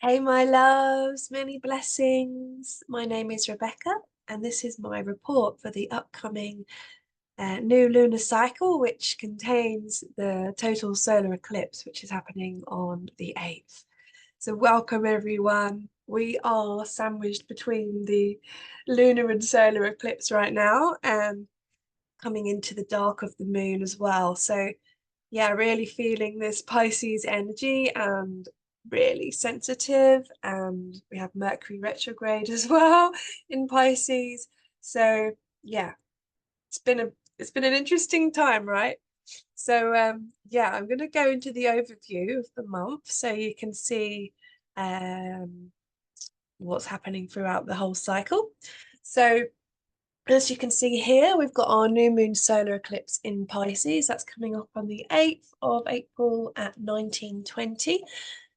Hey, my loves, many blessings. My name is Rebecca, and this is my report for the upcoming new lunar cycle, which contains the total solar eclipse, which is happening on the 8th. So, welcome everyone. We are sandwiched between the lunar and solar eclipse right now, and coming into the dark of the moon as well. So, yeah, really feeling this Pisces energy and really sensitive. And we have Mercury retrograde as well in Pisces. So yeah, it's been an interesting time, right? So yeah, I'm going to go into the overview of the month so you can see um what's happening throughout the whole cycle. So as you can see here, we've got our new moon solar eclipse in Pisces. That's coming up on the 8th of April at 19:20.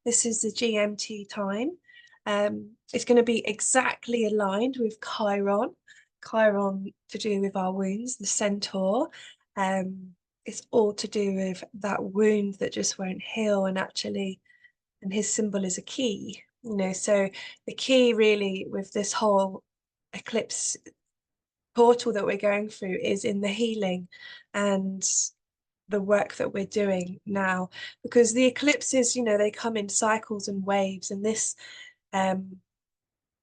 This is the GMT time. It's going to be exactly aligned with Chiron. Chiron to do with our wounds, the centaur. It's all to do with that wound that just won't heal, and his symbol is a key. So the key really with this whole eclipse portal that we're going through is in the healing and the work that we're doing now, because the eclipses, they come in cycles and waves, and um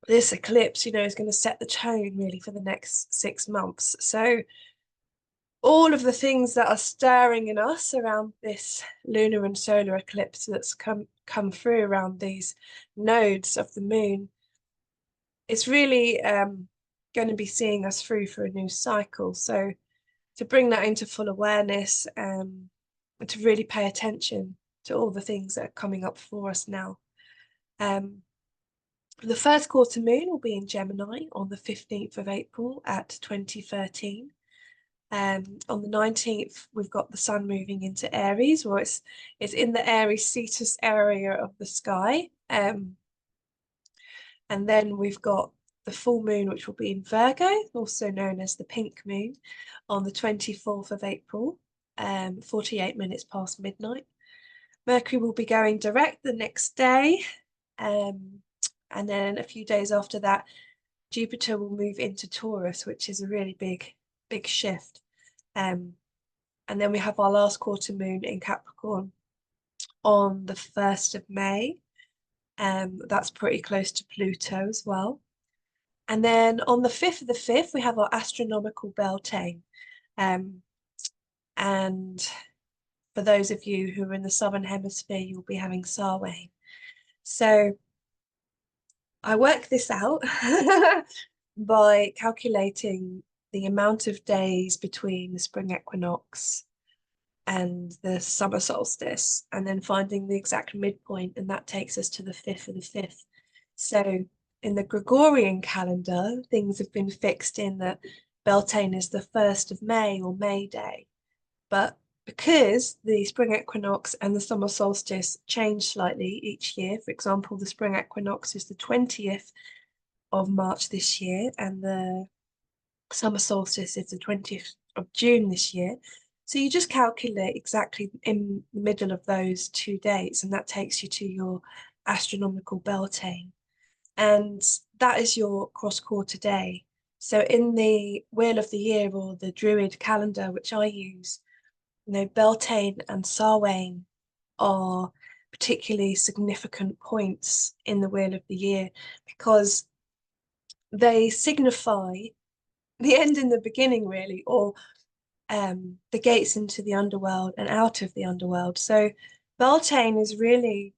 this eclipse, is going to set the tone really for the next 6 months. So all of the things that are stirring in us around this lunar and solar eclipse that's come through around these nodes of the moon, it's really going to be seeing us through for a new cycle. So to bring that into full awareness, and to really pay attention to all the things that are coming up for us now. The first quarter moon will be in Gemini on the 15th of April at 2013. On the 19th, we've got the sun moving into Aries, where it's in the Aries Cetus area of the sky. And then we've got the full moon, which will be in Virgo, also known as the pink moon, on the 24th of April, 48 minutes past midnight. Mercury will be going direct the next day. And then a few days after that, Jupiter will move into Taurus, which is a really big shift. And then we have our last quarter moon in Capricorn on the 1st of May. That's pretty close to Pluto as well. And then on the 5th of the 5th, we have our astronomical Beltane. And for those of you who are in the Southern Hemisphere, you'll be having Samhain. So I worked this out by calculating the amount of days between the spring equinox and the summer solstice, and then finding the exact midpoint, and that takes us to the 5th of the 5th. So in the Gregorian calendar, things have been fixed in that Beltane is the 1st of May or May Day. But because the spring equinox and the summer solstice change slightly each year, for example, the spring equinox is the 20th of March this year, and the summer solstice is the 20th of June this year. So you just calculate exactly in the middle of those 2 dates, and that takes you to your astronomical Beltane. And that is your cross-quarter day. So in the Wheel of the Year, or the Druid calendar, which I use, Beltane and Samhain are particularly significant points in the Wheel of the Year, because they signify the end and the beginning, really, or the gates into the underworld and out of the underworld. So Beltane is really,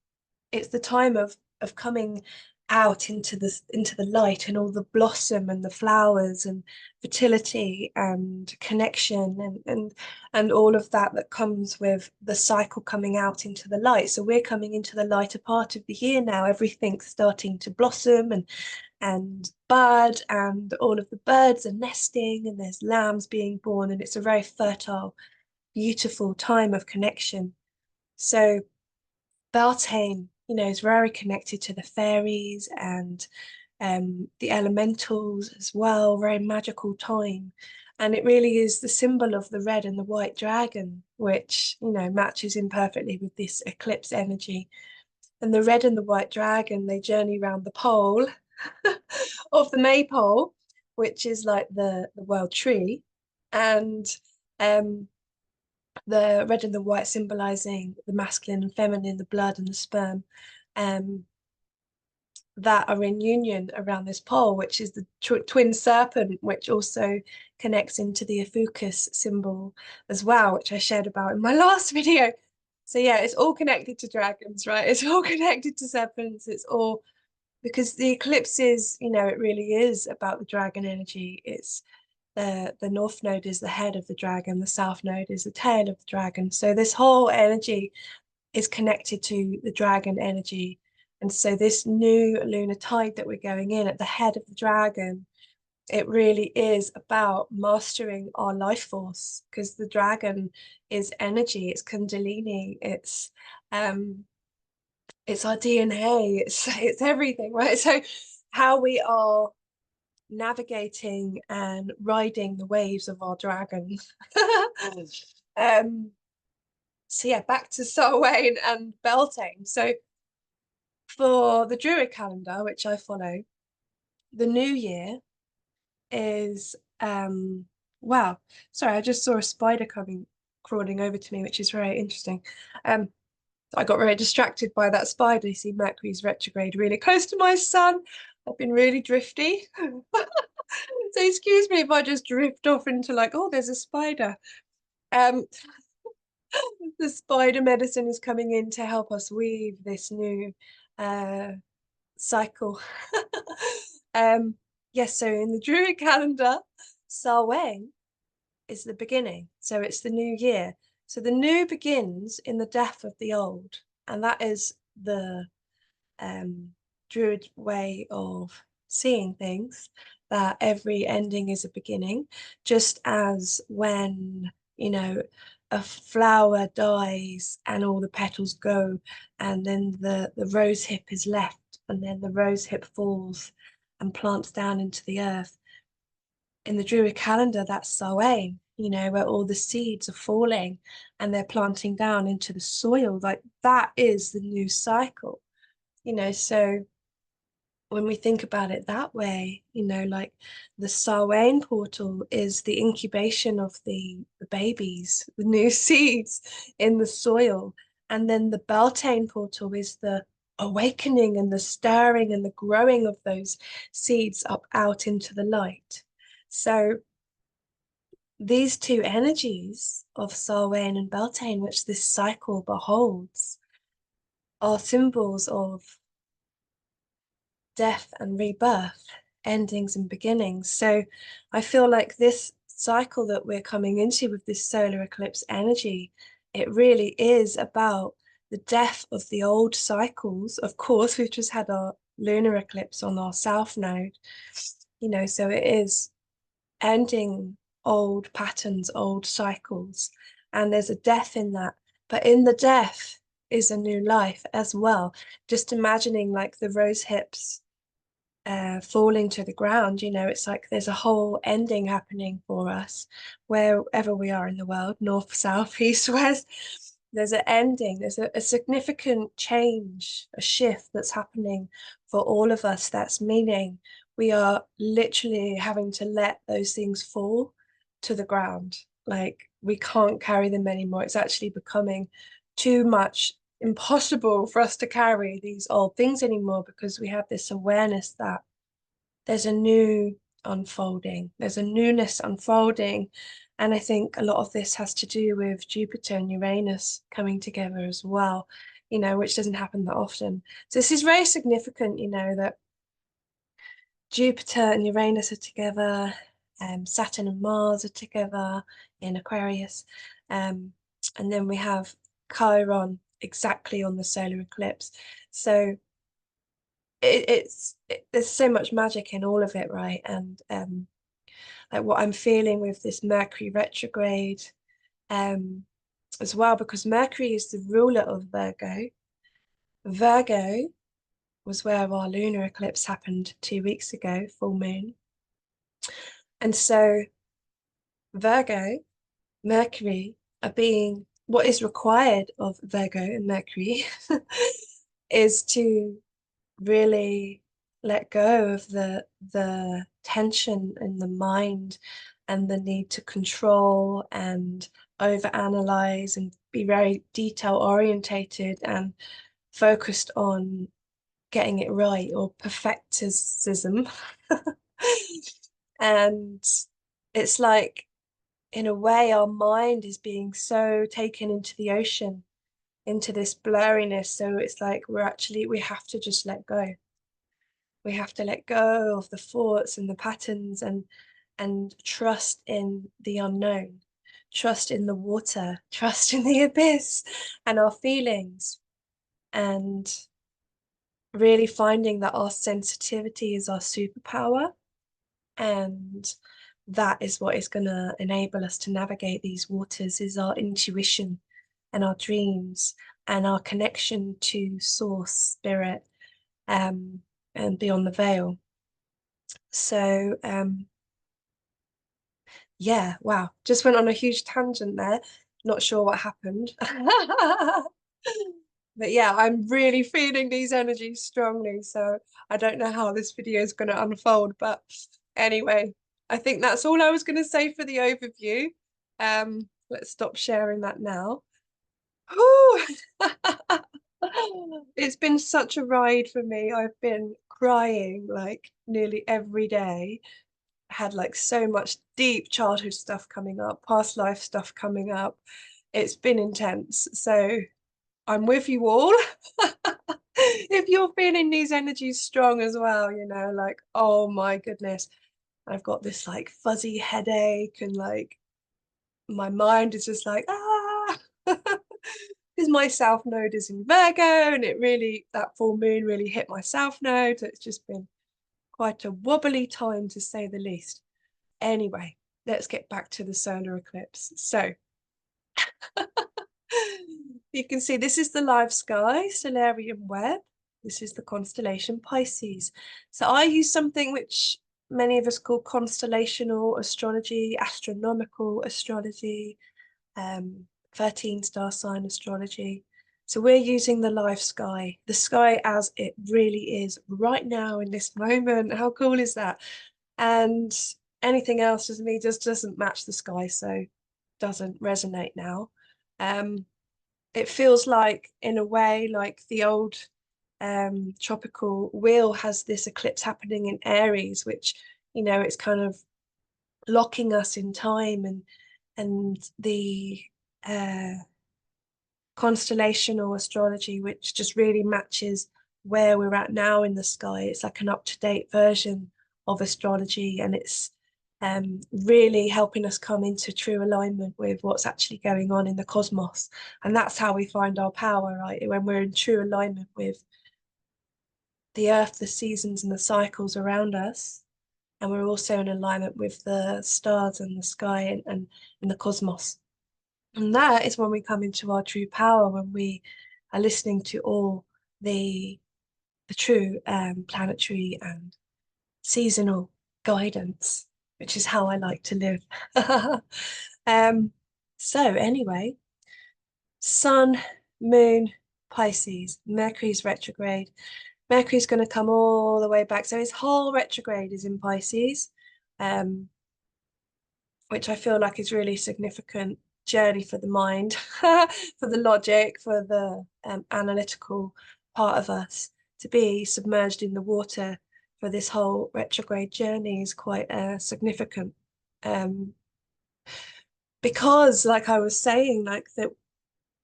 it's the time of coming out into the light, and all the blossom and the flowers and fertility and connection and all of that comes with the cycle coming out into the light. So we're coming into the lighter part of the year now. Everything's starting to blossom and bud, and all of the birds are nesting, and there's lambs being born, and it's a very fertile, beautiful time of connection. So Beltane, is very connected to the fairies and the elementals as well, very magical time. And it really is the symbol of the red and the white dragon, which, matches in perfectly with this eclipse energy. and the red and the white dragon, they journey around the pole of the maypole, which is like the world tree, and the red and the white symbolizing the masculine and feminine, the blood and the sperm, um, that are in union around this pole, which is the twin serpent, which also connects into the Ophiuchus symbol as well, which I shared about in my last video. So yeah, it's all connected to dragons, right? It's all connected to serpents. It's all because the eclipses, you know, it really is about the dragon energy. It's the north node is the head of the dragon, the south node is the tail of the dragon. So this whole energy is connected to the dragon energy. And so this new lunar tide that we're going in at the head of the dragon, it really is about mastering our life force, because the dragon is energy, it's Kundalini, it's our DNA, it's everything, right? So how we are navigating and riding the waves of our dragon. So yeah, back to Samhain and Beltane. So for the Druid calendar, which I follow, the new year is wow, sorry, I just saw a spider crawling over to me, which is very interesting. I got very distracted by that spider. You see Mercury's retrograde really close to my sun. I've been really drifty. So excuse me if I just drift off into like, oh, there's a spider. Um, the spider medicine is coming in to help us weave this new cycle. Yes, so in the Druid calendar, Samhain is the beginning. So it's the new year. So the new begins in the death of the old. And that is the Druid way of seeing things, that every ending is a beginning, just as when, you know, a flower dies and all the petals go, and then the rose hip is left, and then the rose hip falls and plants down into the earth. In the Druid calendar, that's Samhain, you know, where all the seeds are falling and they're planting down into the soil. Like that is the new cycle, you know. So when we think about it that way, you know, like the Samhain portal is the incubation of the babies, the new seeds in the soil. And then the Beltane portal is the awakening and the stirring and the growing of those seeds up out into the light. So these two energies of Samhain and Beltane, which this cycle beholds, are symbols of death and rebirth, endings and beginnings. So I feel like this cycle that we're coming into with this solar eclipse energy, it really is about the death of the old cycles. Of course, we've just had our lunar eclipse on our south node, you know, so it is ending old patterns, old cycles, and there's a death in that. But in the death is a new life as well. Just imagining like the rose hips falling to the ground, you know, it's like there's a whole ending happening for us wherever we are in the world, north, south, east, west. There's an ending, there's a significant change, a shift that's happening for all of us. That's meaning we are literally having to let those things fall to the ground. Like we can't carry them anymore. It's actually becoming too much, impossible for us to carry these old things anymore, because we have this awareness that there's a new unfolding, there's a newness unfolding. And I think a lot of this has to do with Jupiter and Uranus coming together as well, you know, which doesn't happen that often. So this is very significant, you know, that Jupiter and Uranus are together, Saturn and Mars are together in Aquarius, and then we have Chiron exactly on the solar eclipse. So there's so much magic in all of it, right? And like what I'm feeling with this Mercury retrograde as well, because Mercury is the ruler of Virgo. Virgo was where our lunar eclipse happened 2 weeks ago, full moon. And so Virgo, Mercury are being, what is required of Virgo and Mercury is to really let go of the tension in the mind and the need to control and overanalyze and be very detail orientated and focused on getting it right, or perfecticism. And it's like, in a way, our mind is being so taken into the ocean, into this blurriness. So it's like we have to just let go. We have to let go of the thoughts and the patterns, and trust in the unknown, trust in the water, trust in the abyss and our feelings, and really finding that our sensitivity is our superpower. And that is what is going to enable us to navigate these waters, is our intuition and our dreams and our connection to source, spirit, and beyond the veil. So yeah, wow, just went on a huge tangent there. Not sure what happened. But yeah, I'm really feeling these energies strongly. So I don't know how this video is going to unfold. But anyway, I think that's all I was going to say for the overview. Let's stop sharing that now. It's been such a ride for me. I've been crying like nearly every day. Had like so much deep childhood stuff coming up, past life stuff coming up. It's been intense. So I'm with you all. If you're feeling these energies strong as well, you know, like, oh my goodness, I've got this like fuzzy headache, and like my mind is just like, ah, because my south node is in Virgo, and it really, that full moon really hit my south node. So it's just been quite a wobbly time, to say the least. Anyway, let's get back to the solar eclipse. So you can see this is the live sky, Solarian web. This is the constellation Pisces. So I use something which many of us call constellational astrology, astronomical astrology, 13 star sign astrology. So we're using the live sky, the sky as it really is right now in this moment. How cool is that? And anything else with me just doesn't match the sky, so doesn't resonate now. It feels like, in a way, like the old tropical wheel has this eclipse happening in Aries, which, you know, it's kind of locking us in time, and the constellational astrology, which just really matches where we're at now in the sky. It's like an up-to-date version of astrology, and it's really helping us come into true alignment with what's actually going on in the cosmos. And that's how we find our power, right? When we're in true alignment with the earth, the seasons and the cycles around us. And we're also in alignment with the stars and the sky, and the cosmos. And that is when we come into our true power, when we are listening to all the true planetary and seasonal guidance, which is how I like to live. So anyway, Sun, Moon, Pisces, Mercury's retrograde. Mercury's going to come all the way back. So his whole retrograde is in Pisces, which I feel like is really significant journey for the mind, for the logic, for the analytical part of us. To be submerged in the water for this whole retrograde journey is quite significant. Because, like I was saying, like that,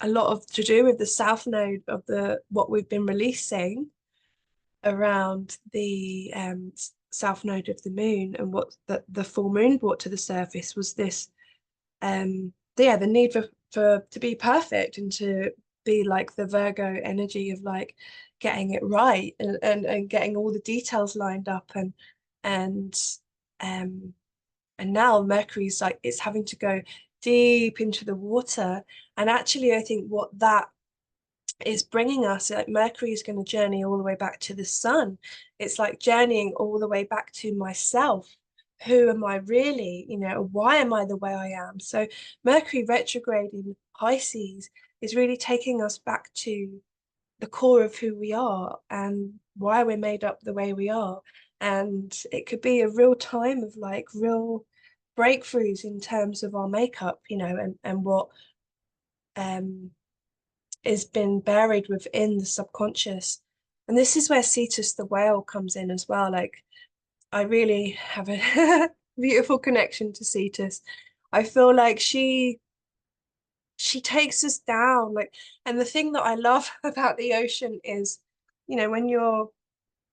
a lot of to do with the south node of the what we've been releasing around the south node of the moon, and what the full moon brought to the surface was this yeah, the need for to be perfect, and to be like the Virgo energy of like getting it right, and getting all the details lined up, and um and now Mercury's like, it's having to go deep into the water. And actually I think what that is bringing us, like Mercury is going to journey all the way back to the sun. It's like journeying all the way back to myself. Who am I really? You know, why am I the way I am? So Mercury retrograde in Pisces is really taking us back to the core of who we are and why we're made up the way we are. And it could be a real time of like real breakthroughs in terms of our makeup, you know, and what is been buried within the subconscious. And this is where Cetus the whale comes in as well. Like, I really have a beautiful connection to Cetus. I feel like she takes us down, like, and the thing that I love about the ocean is, you know, when you're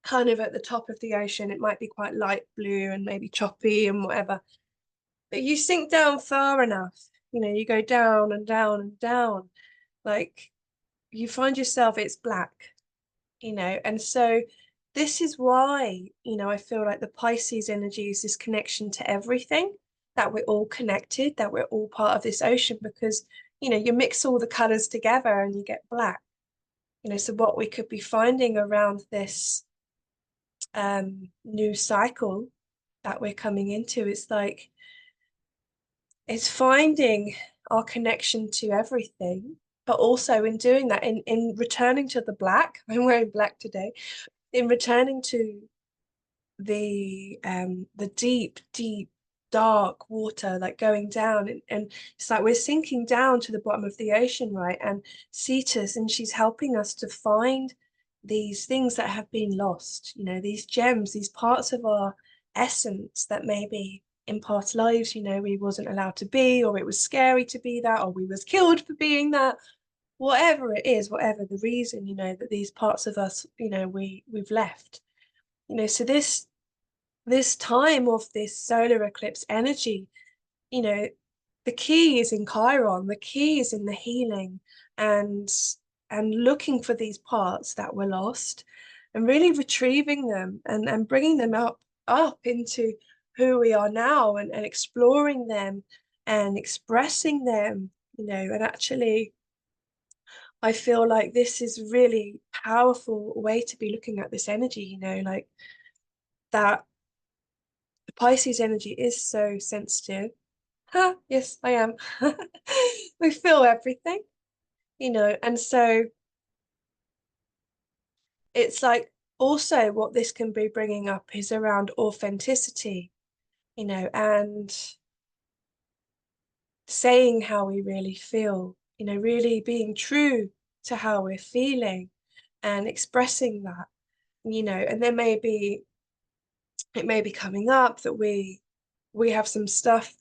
kind of at the top of the ocean, it might be quite light blue and maybe choppy and whatever, but you sink down far enough, you know, you go down and down and down, like you find yourself, it's black, you know. And so this is why, you know, I feel like the Pisces energy is this connection to everything, that we're all connected, that we're all part of this ocean, because, you know, you mix all the colors together and you get black, you know. So what we could be finding around this new cycle that we're coming into is like, it's finding our connection to everything, but also in doing that, in returning to the black, I'm wearing black today, in returning to the deep, deep, dark water, like going down, and it's like we're sinking down to the bottom of the ocean, right? And Cetus, and she's helping us to find these things that have been lost, you know, these gems, these parts of our essence that maybe in past lives, you know, we wasn't allowed to be, or it was scary to be that, or we was killed for being that, whatever it is, whatever the reason, you know, that these parts of us, you know, we've left, you know. So this time of this solar eclipse energy, you know, the key is in Chiron, the key is in the healing, and looking for these parts that were lost and really retrieving them, and bringing them up into who we are now, and exploring them and expressing them, you know. And actually, I feel like this is really powerful way to be looking at this energy, you know, like that the Pisces energy is so sensitive. Huh, yes, I am. We feel everything, you know, and so it's like also what this can be bringing up is around authenticity, you know, and saying how we really feel, you know, really being true to how we're feeling and expressing that, you know. And there may be, it may be coming up that we have some stuff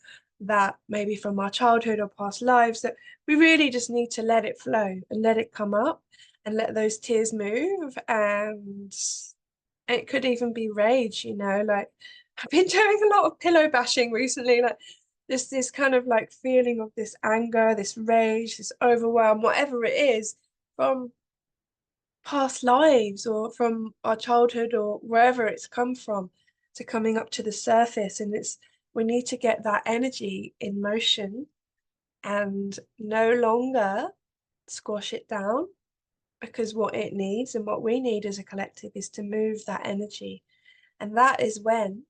that maybe from our childhood or past lives that we really just need to let it flow and let it come up and let those tears move. And it could even be rage, you know, like I've been doing a lot of pillow bashing recently, like this kind of like feeling of this anger, this rage, this overwhelm, whatever it is, from past lives or from our childhood or wherever it's come from, to coming up to the surface. And it's, we need to get that energy in motion and no longer squash it down, because what it needs and what we need as a collective is to move that energy. And that is when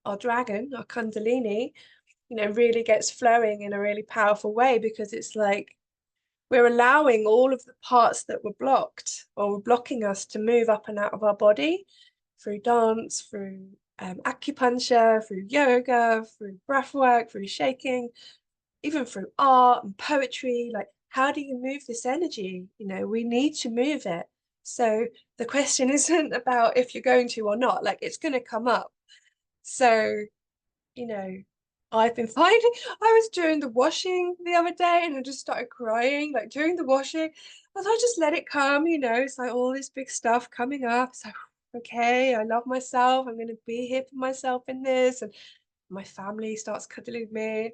our dragon, our Kundalini, you know, really gets flowing in a really powerful way, because it's like we're allowing all of the parts that were blocked or were blocking us to move up and out of our body through dance, through acupuncture, through yoga, through breath work, through shaking, even through art and poetry. Like, how do you move this energy? You know, we need to move it. So the question isn't about if you're going to or not, like it's going to come up. So, you know, I've been finding, I was doing the washing the other day and I just started crying, like during the washing. I just let it come, you know, it's like all this big stuff coming up. So, okay, I love myself. I'm going to be here for myself in this. And my family starts cuddling me.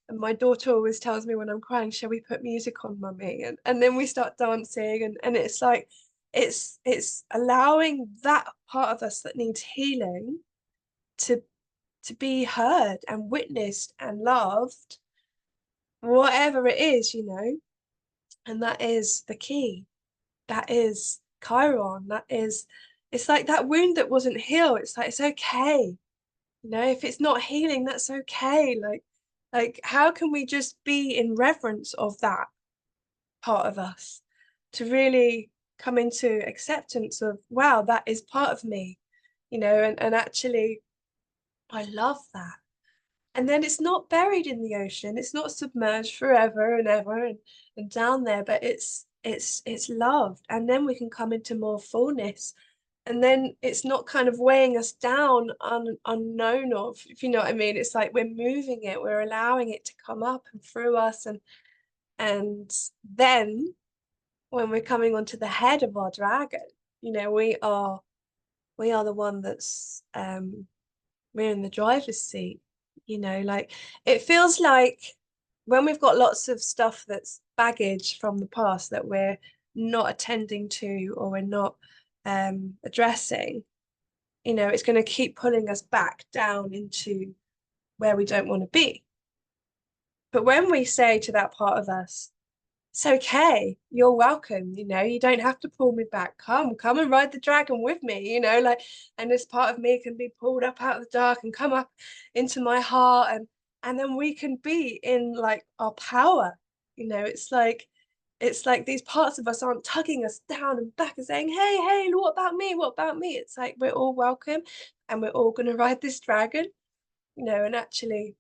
And my daughter always tells me when I'm crying, shall we put music on, mummy? And then we start dancing. And it's like, it's allowing that part of us that needs healing to be heard and witnessed and loved, whatever it is, you know. And that is the key. That is Chiron. That is, it's like that wound that wasn't healed. It's like, it's okay. You know, if it's not healing, that's okay. Like how can we just be in reverence of that part of us to really come into acceptance of, wow, that is part of me, you know, and actually I love that. And then it's not buried in the ocean, it's not submerged forever and ever and down there, but it's loved. And then we can come into more fullness. And then it's not kind of weighing us down unknown of, if you know what I mean. It's like we're moving it, we're allowing it to come up and through us, and then when we're coming onto the head of our dragon, you know, we are the one that's we're in the driver's seat, you know, like it feels like when we've got lots of stuff that's baggage from the past that we're not attending to or we're not addressing, you know, it's going to keep pulling us back down into where we don't want to be. But when we say to that part of us, it's okay, you're welcome, you know, you don't have to pull me back, come and ride the dragon with me, you know, like, and this part of me can be pulled up out of the dark and come up into my heart, and then we can be in like our power, you know. It's like these parts of us aren't tugging us down and back and saying, hey, what about me, what about me? It's like we're all welcome and we're all going to ride this dragon, you know. And actually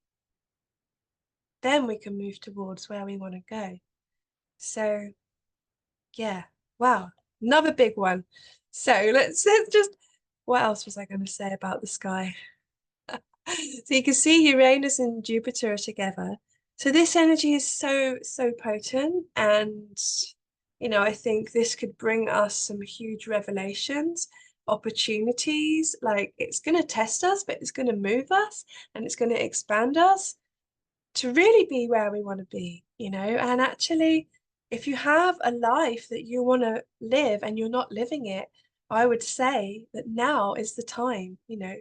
then we can move towards where we want to go. So yeah, wow, another big one. So let's just, what else was I going to say about the sky? So you can see Uranus and Jupiter are together. So this energy is so potent, and you know, I think this could bring us some huge revelations, opportunities. Like it's going to test us, but it's going to move us and it's going to expand us to really be where we want to be, you know. And actually, if you have a life that you want to live and you're not living it, I would say that now is the time, you know.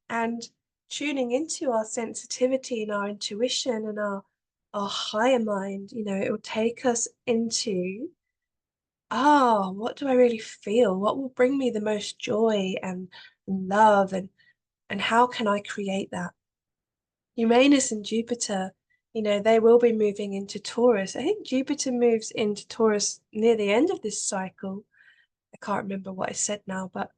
And tuning into our sensitivity and our intuition and our higher mind, you know, it will take us into, oh, what do I really feel? What will bring me the most joy and love, and how can I create that? Uranus and Jupiter, you know, they will be moving into Taurus. I think Jupiter moves into Taurus near the end of this cycle. I can't remember what I said now, but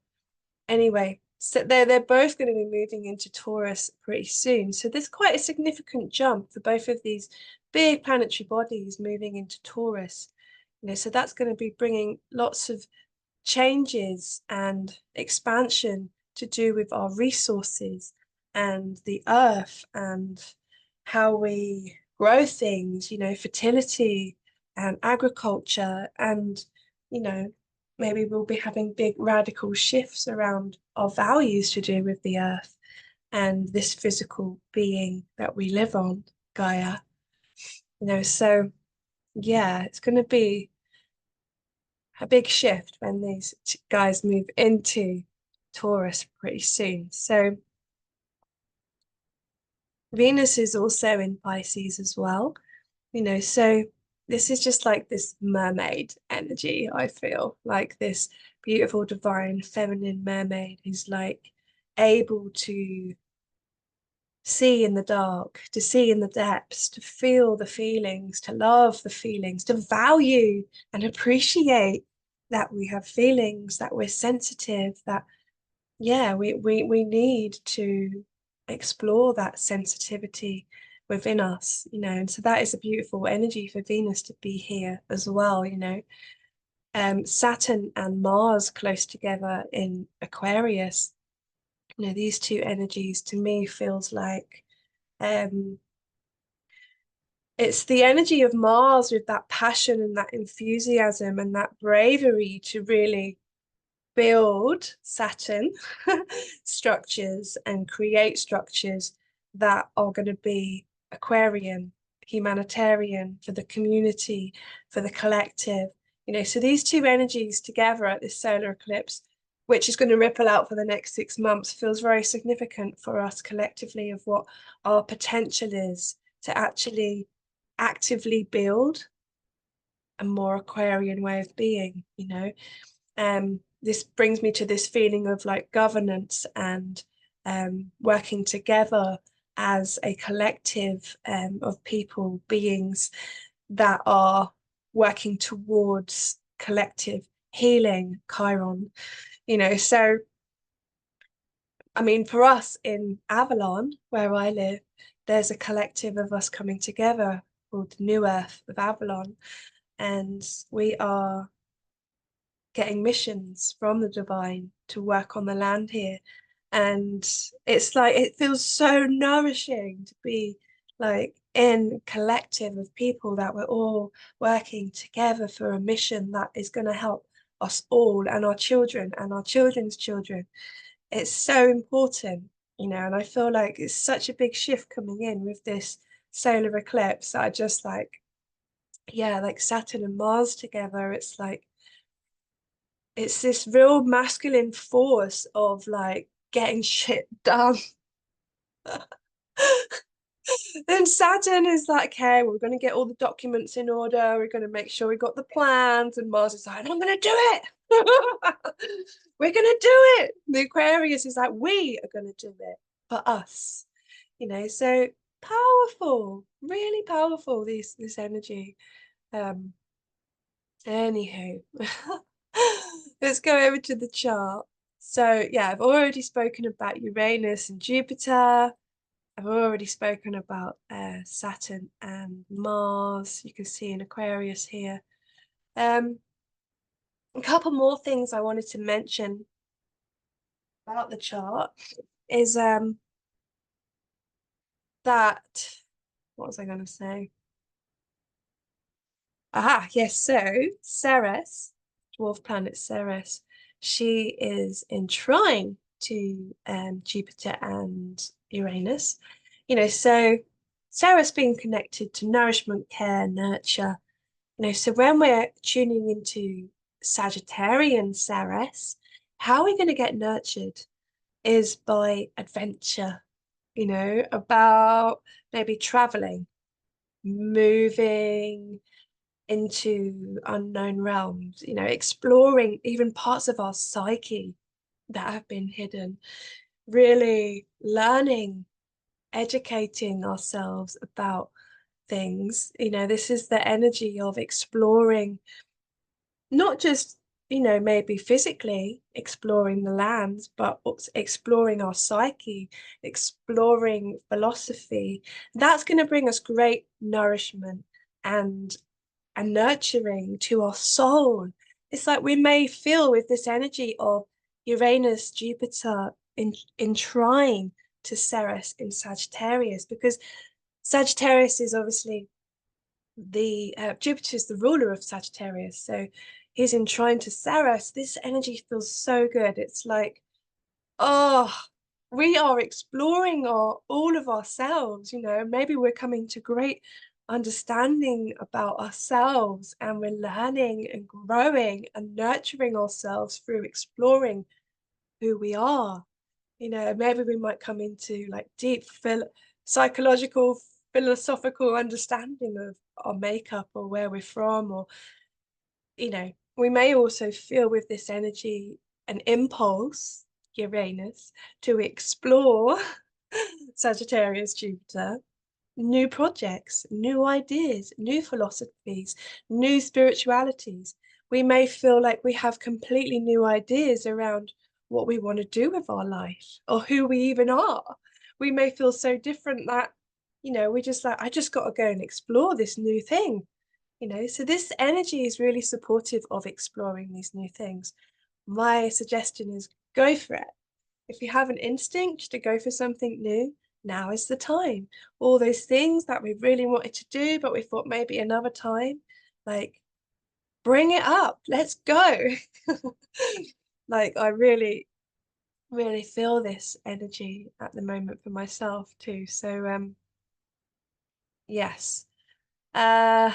anyway, so they're both going to be moving into Taurus pretty soon. So there's quite a significant jump for both of these big planetary bodies moving into Taurus. You know, so that's going to be bringing lots of changes and expansion to do with our resources and the earth and how we grow things, you know, fertility and agriculture. And, you know, maybe we'll be having big radical shifts around our values to do with the earth and this physical being that we live on, Gaia. You know, so yeah, it's going to be a big shift when these guys move into Taurus pretty soon. So Venus is also in Pisces as well, you know, so this is just like this mermaid energy, I feel like this beautiful, divine, feminine mermaid who's like able to see in the dark, to see in the depths, to feel the feelings, to love the feelings, to value and appreciate that we have feelings, that we're sensitive, that yeah, we need to explore that sensitivity within us, you know. And so that is a beautiful energy for Venus to be here as well, you know. Saturn and Mars close together in Aquarius, you know, these two energies to me feels like it's the energy of Mars with that passion and that enthusiasm and that bravery to really build Saturn structures and create structures that are going to be Aquarian, humanitarian, for the community, for the collective. You know, so these two energies together at this solar eclipse, which is going to ripple out for the next 6 months, feels very significant for us collectively of what our potential is to actually actively build a more Aquarian way of being, you know. This brings me to this feeling of like governance and working together as a collective of people, beings that are working towards collective healing Chiron, so I mean, for us in Avalon, where I live, there's a collective of us coming together called the New Earth of Avalon, and we are getting missions from the divine to work on the land here. And it's like, it feels so nourishing to be like in collective of people that we're all working together for a mission that is going to help us all and our children and our children's children. It's so important, and I feel like it's such a big shift coming in with this solar eclipse that I just like, yeah, like Saturn and Mars together. It's like, it's this real masculine force of like getting shit done. Then Saturn is like, okay, we're going to get all the documents in order. We're going to make sure we got the plans. And Mars is like, I'm going to do it. We're going to do it. The Aquarius is like, we are going to do it for us. So powerful, really powerful, this energy. Anywho, let's go over to the chart. So yeah, I've already spoken about Uranus and Jupiter. I've already spoken about Saturn and Mars. You can see in Aquarius here. A couple more things I wanted to mention about the chart is that, what was I going to say? Yes, so Ceres, dwarf planet Ceres, she is in trine to Jupiter and Uranus. So Ceres being connected to nourishment, care, nurture. So when we're tuning into Sagittarian Ceres, how are we going to get nurtured is by adventure, about maybe traveling, moving into unknown realms, exploring even parts of our psyche that have been hidden, really learning, educating ourselves about things. This is the energy of exploring, not just, maybe physically exploring the lands, but exploring our psyche, exploring philosophy. That's going to bring us great nourishment and nurturing to our soul. It's like we may feel with this energy of Uranus, Jupiter in trine to Ceres in Sagittarius, because Sagittarius is obviously the Jupiter is the ruler of Sagittarius, so he's in trine to Ceres. This energy feels so good. It's like, oh, we are exploring all of ourselves, maybe we're coming to great understanding about ourselves, and we're learning and growing and nurturing ourselves through exploring who we are. Maybe we might come into like deep psychological, philosophical understanding of our makeup or where we're from, or we may also feel with this energy an impulse, Uranus, to explore Sagittarius, Jupiter, new projects, new ideas, new philosophies, new spiritualities. We may feel like we have completely new ideas around what we want to do with our life or who we even are. We may feel so different that, we just like, I just got to go and explore this new thing. So this energy is really supportive of exploring these new things. My suggestion is go for it. If you have an instinct to go for something new, now is the time. All those things that we really wanted to do, but we thought maybe another time, like bring it up. Let's go. Like I really, really feel this energy at the moment for myself too. So yes. Uh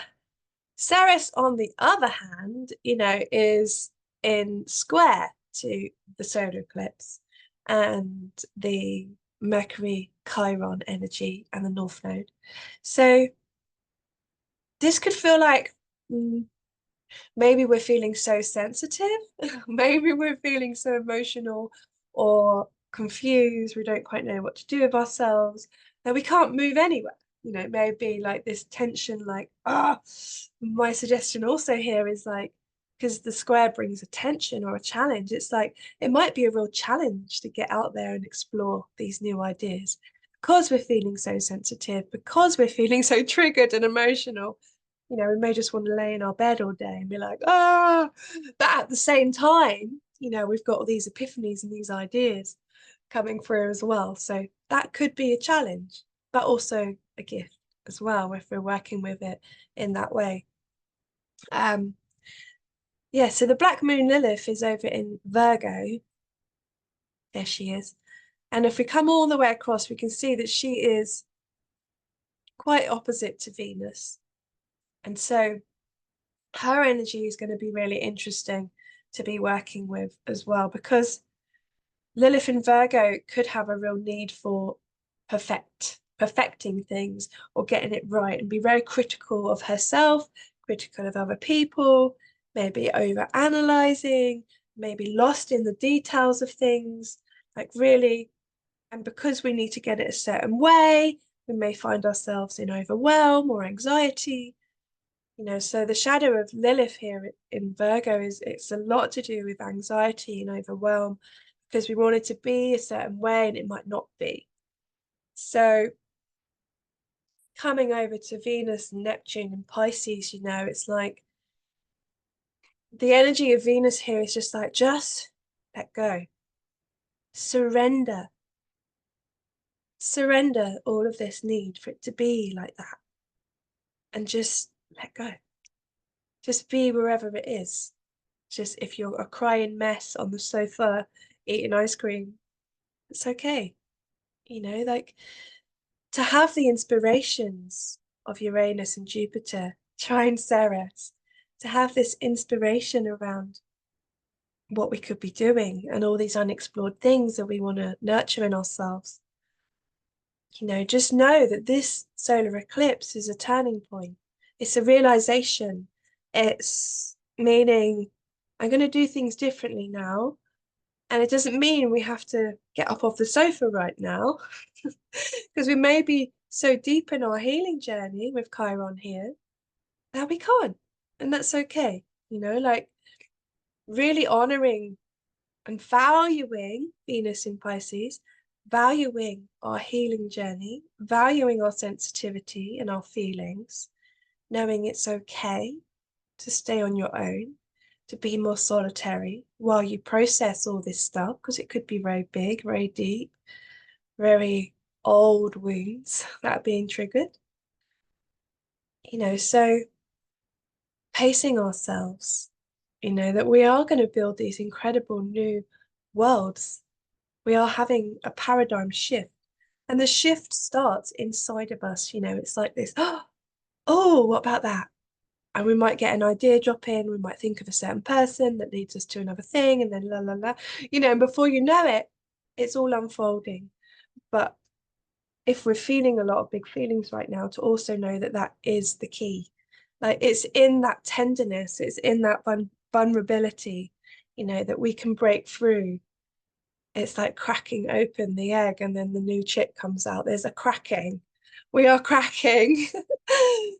Ceres, on the other hand, is in square to the solar eclipse and the Mercury Chiron energy and the North Node. So this could feel like maybe we're feeling so sensitive, maybe we're feeling so emotional or confused, we don't quite know what to do with ourselves, that we can't move anywhere. Maybe like this tension, like, my suggestion also here is like, because the square brings attention or a challenge. It's like it might be a real challenge to get out there and explore these new ideas because we're feeling so sensitive, because we're feeling so triggered and emotional. You know, we may just want to lay in our bed all day and be like, ah, but at the same time, you know, we've got all these epiphanies and these ideas coming through as well. So that could be a challenge, but also a gift as well if we're working with it in that way. Yeah, so the Black Moon Lilith is over in Virgo. There she is. And if we come all the way across, we can see that she is quite opposite to Venus. And so her energy is going to be really interesting to be working with as well, because Lilith in Virgo could have a real need for perfecting things or getting it right, and be very critical of herself, critical of other people, maybe over analyzing, maybe lost in the details of things, like really. And because we need to get it a certain way, we may find ourselves in overwhelm or anxiety. You know, so the shadow of Lilith here in Virgo is, it's a lot to do with anxiety and overwhelm, because we want it to be a certain way and it might not be. So coming over to Venus and Neptune and Pisces, you know, it's like the energy of Venus here is just like, just let go, surrender, surrender all of this need for it to be like that, and just let go. Just be wherever it is. Just if you're a crying mess on the sofa eating ice cream, it's okay. You know, like to have the inspirations of Uranus and Jupiter, trine Ceres, to have this inspiration around what we could be doing and all these unexplored things that we want to nurture in ourselves. You know, just know that this solar eclipse is a turning point. It's a realization. It's meaning I'm going to do things differently now. And it doesn't mean we have to get up off the sofa right now, because we may be so deep in our healing journey with Chiron here that we can't. And that's okay. You know, like really honoring and valuing Venus in Pisces, valuing our healing journey, valuing our sensitivity and our feelings, knowing it's okay to stay on your own, to be more solitary while you process all this stuff, because it could be very big, very deep, very old wounds that are being triggered. You know, so pacing ourselves, you know, that we are going to build these incredible new worlds. We are having a paradigm shift. And the shift starts inside of us. You know, it's like this, oh, what about that? And we might get an idea drop in, we might think of a certain person that leads us to another thing, and then la la la, you know, and before you know it, it's all unfolding. But if we're feeling a lot of big feelings right now, to also know that that is the key. Like it's in that tenderness, it's in that vulnerability, you know, that we can break through. It's like cracking open the egg and then the new chick comes out. There's a cracking. We are cracking.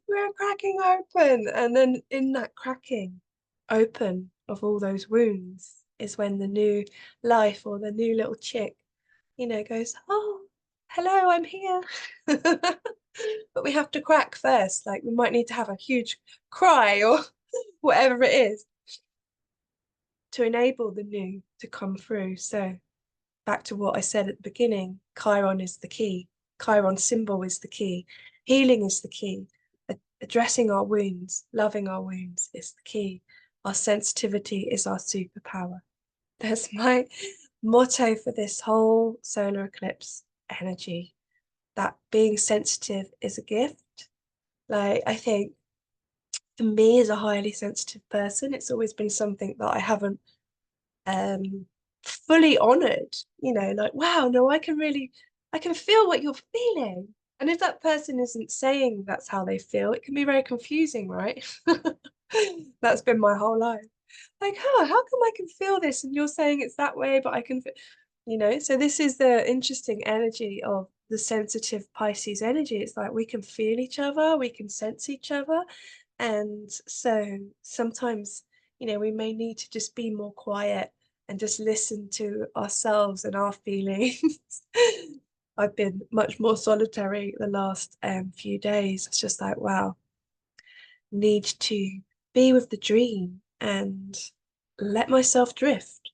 We are cracking open. And then in that cracking open of all those wounds is when the new life or the new little chick, you know, goes, oh, hello, I'm here. But we have to crack first. Like we might need to have a huge cry or whatever it is to enable the new to come through. So back to what I said at the beginning, Chiron is the key. Chiron symbol is the key. Healing is the key. Addressing our wounds, loving our wounds is the key. Our sensitivity is our superpower. That's my motto for this whole solar eclipse energy, that being sensitive is a gift. Like, I think for me as a highly sensitive person, it's always been something that I haven't fully honored, you know, like, wow, no, I can feel what you're feeling. And if that person isn't saying that's how they feel, it can be very confusing, right? That's been my whole life. Like, oh, how come I can feel this and you're saying it's that way, but I can feel, you know, so this is the interesting energy of the sensitive Pisces energy. It's like we can feel each other, we can sense each other. And so sometimes You know, we may need to just be more quiet and just listen to ourselves and our feelings. I've been much more solitary the last few days. It's just like, wow, need to be with the dream and let myself drift.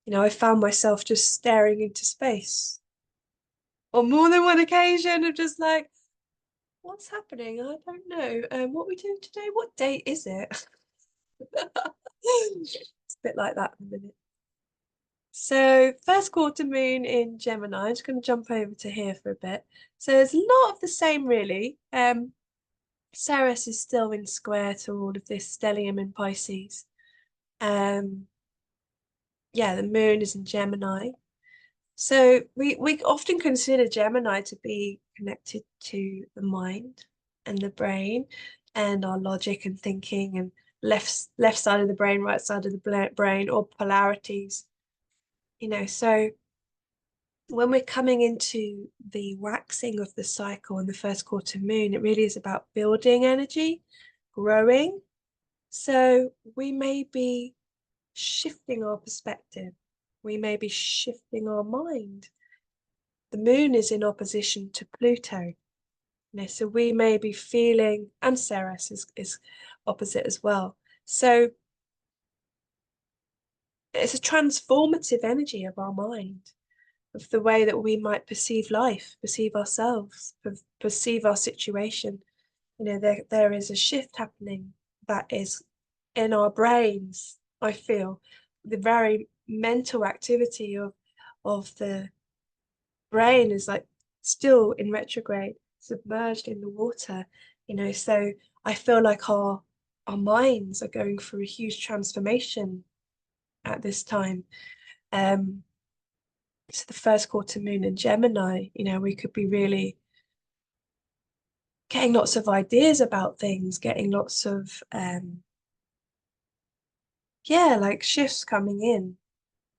You know, I found myself just staring into space on more than one occasion of just like, what's happening? I don't know. What are we doing today? What date is it? It's a bit like that in a minute. So first quarter moon in Gemini. I'm just going to jump over to here for a bit. So there's a lot of the same really. Ceres is still in square to all of this stellium in Pisces. Yeah, the moon is in Gemini. So we often consider Gemini to be connected to the mind and the brain and our logic and thinking and left side of the brain, right side of the brain, or polarities. You know, so when we're coming into the waxing of the cycle and the first quarter moon, it really is about building energy, growing. So we may be shifting our perspective. We may be shifting our mind. The moon is in opposition to Pluto. You know, so we may be feeling, and Ceres is opposite as well. So it's a transformative energy of our mind, of the way that we might perceive life, perceive ourselves, perceive our situation. You know, there is a shift happening that is in our brains, I feel. The very mental activity of the brain is like still in retrograde, submerged in the water, you know, so I feel like our minds are going through a huge transformation at this time. So the first quarter moon in Gemini, you know, we could be really getting lots of ideas about things, getting lots of yeah, like shifts coming in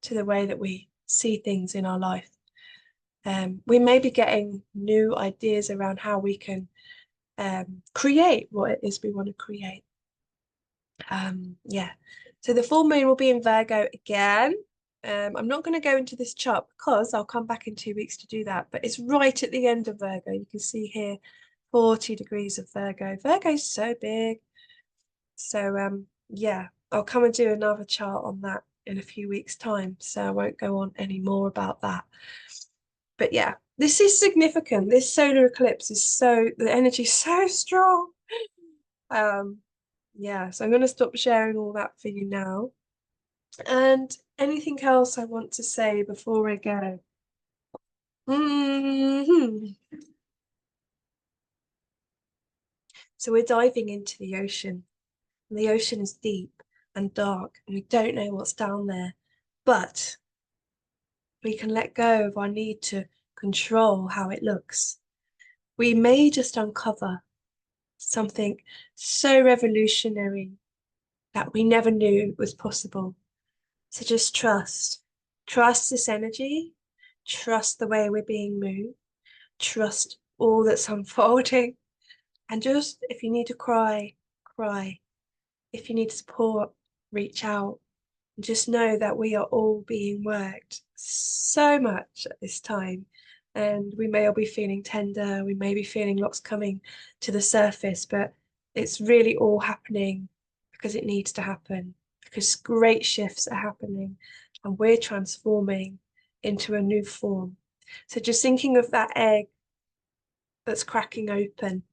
to the way that we see things in our life. We may be getting new ideas around how we can create what it is we want to create. Yeah, so the full moon will be in Virgo again. I'm not going to go into this chart because I'll come back in 2 weeks to do that, but it's right at the end of Virgo. You can see here 40 degrees of Virgo. Virgo's so big. So yeah, I'll come and do another chart on that in a few weeks' time, so I won't go on any more about that. But yeah, this is significant. This solar eclipse is the energy is so strong. Yeah, so I'm going to stop sharing all that for you now. And anything else I want to say before I go? So we're diving into the ocean. And the ocean is deep and dark, and we don't know what's down there. But we can let go of our need to control how it looks. We may just uncover something so revolutionary that we never knew was possible. So just trust. Trust this energy. Trust the way we're being moved. Trust all that's unfolding. And just, if you need to cry, cry. If you need support, reach out. Just know that we are all being worked so much at this time, and we may all be feeling tender, we may be feeling lots coming to the surface, but it's really all happening because it needs to happen, because great shifts are happening and we're transforming into a new form. So just thinking of that egg that's cracking open,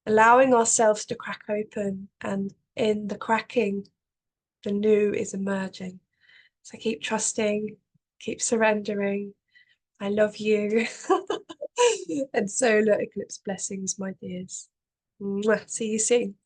allowing ourselves to crack open, and in the cracking, the new is emerging. So keep trusting, keep surrendering. I love you. And solar eclipse blessings, my dears. Mwah. See you soon.